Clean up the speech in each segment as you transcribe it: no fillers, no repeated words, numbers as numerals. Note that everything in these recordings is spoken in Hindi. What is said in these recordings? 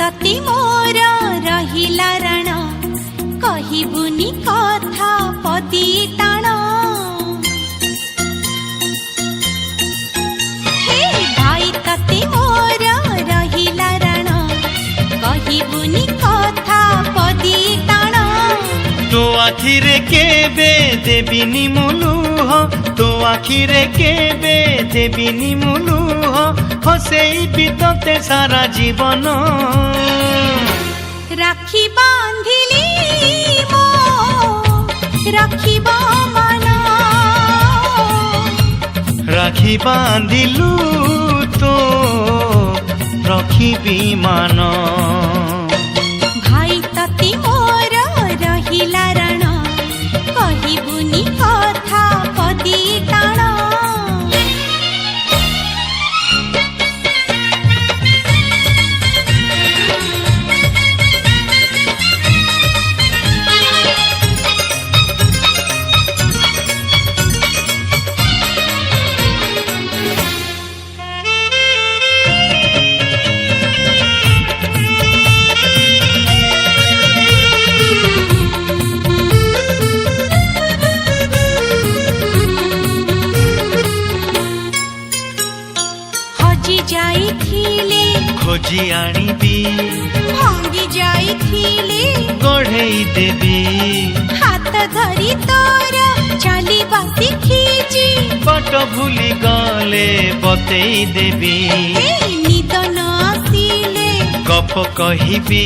तते मोर रहिला रण कहिबुनी कथा पदी टाण हे भाई तते मोर रहिला रण कहिबुनी कथा पदी टाण तो आखिरे केबे देबिनी मुलुह तो आखिरे केबे देबिनी मुलुह हसेई बितते सारा जीवन राखी बांधिली मो राखिब मन राखी बांधिलु तो रखिबी मान भाई तते मोर रहिला रण कहिबुनी कथा पदी टाण खोजी आनिबी भांगी जाइथिले गढ़ेई देबी हाथ धरी तोर चलिबा शिखिची बाट भूली गले बतेई देबी निद न आसिले गप कहिबी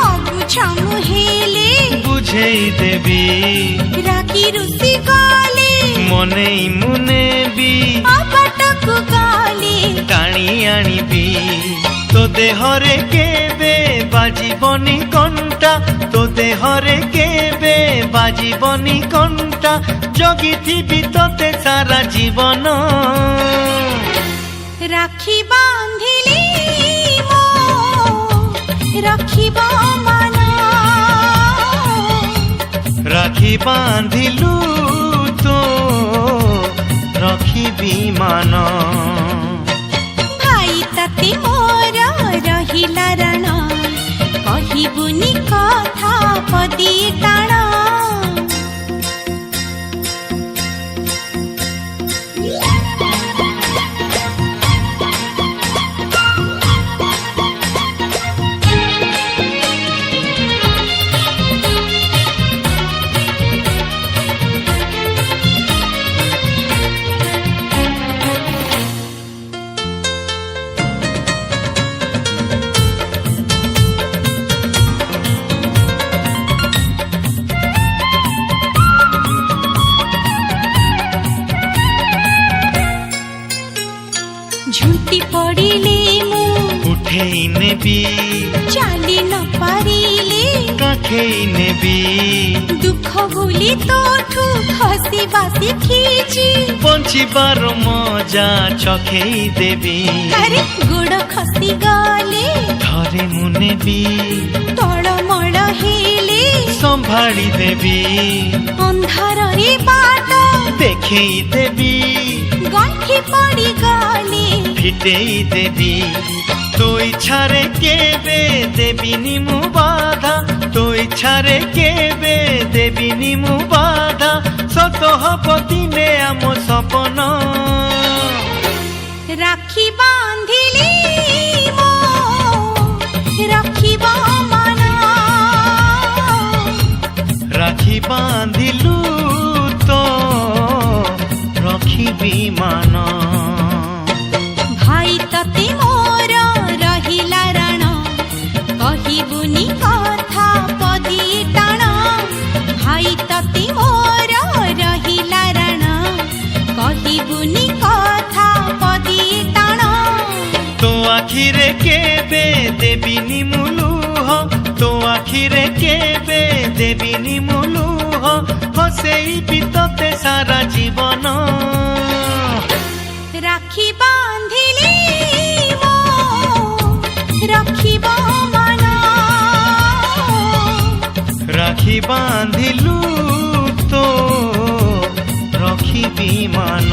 अबुझ मुहेले बुझेई देबी रागी रुसी गले मनेई मुनेबी अबटकु गले टाणी आनिबी तो देहरे केबे बाजिबनी कंटा तो देहरे केबे बाजिबनी कंटा जगिथिबी तोते सारा जीवन राखी बांधिली मो राखिब मन राखी बांधिलु तो रखिबी मान भाई तते मोर रहिला रण कहिबुनी कथा पदी टाण झुंटी पड़िले मु उठेई नेबी चाली न पारिले काखेई नेबी दुख भूली तोठू हसिबा शिखिची बंचिबार मजा चखेई देबी अरे गोड़ खसी गले धरे मुनेबी तड़मड़ हेले संभाली देबी अंधार रे बाट देखेई देबी गंठी पड़ी गले फिटेई देबी तो इच्छारे केबे देबिनी मु बाधा तो इच्छारे केबे देबिनी मु बाधा सत हब दिने आम सपन राखी बांधिली मो राखिब मन राखी बांधिलु तो रखिबी मान भाई तते मोर रहिला रण कहिबुनी कथा पदी टाण भाई तते मोर रहिला रण कहिबुनी कथा पदी टाण तो आखिरे केबे देबिनी मुलुह तो आखिरे केबे देबिनी मुलुह हसेई बितते सारा जीवन राखी बांधिली मो राखिब मन राखी बांधिलु तो रखिबी मान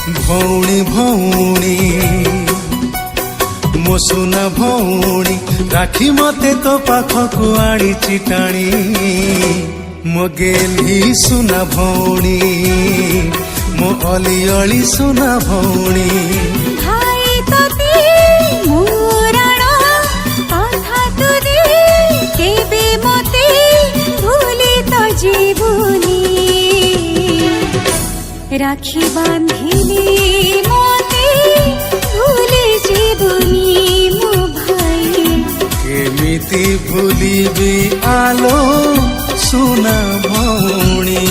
ଭଉଣୀ ଭଉଣୀ ମୋ ସୁନା ଭଉଣୀ ରାକ୍ଷୀ ମତେ ତୋ ପାଖକୁ ଆଣିଛି ଟାଣି ମୋ ଗେଲି ସୁନା ଭଉଣୀ ମୋ ଅଲି ଅଳି ସୁନା ଭଉଣୀ ভাই তোতে মোরাণ কথা তুদে কেবে মতে ভুলি তো জীবনী রাখি বাঁধিলে মতে ভুলি জীবনী মো ভাই কেমিতি ভুলিবি আলো সুনা ভଉଣୀ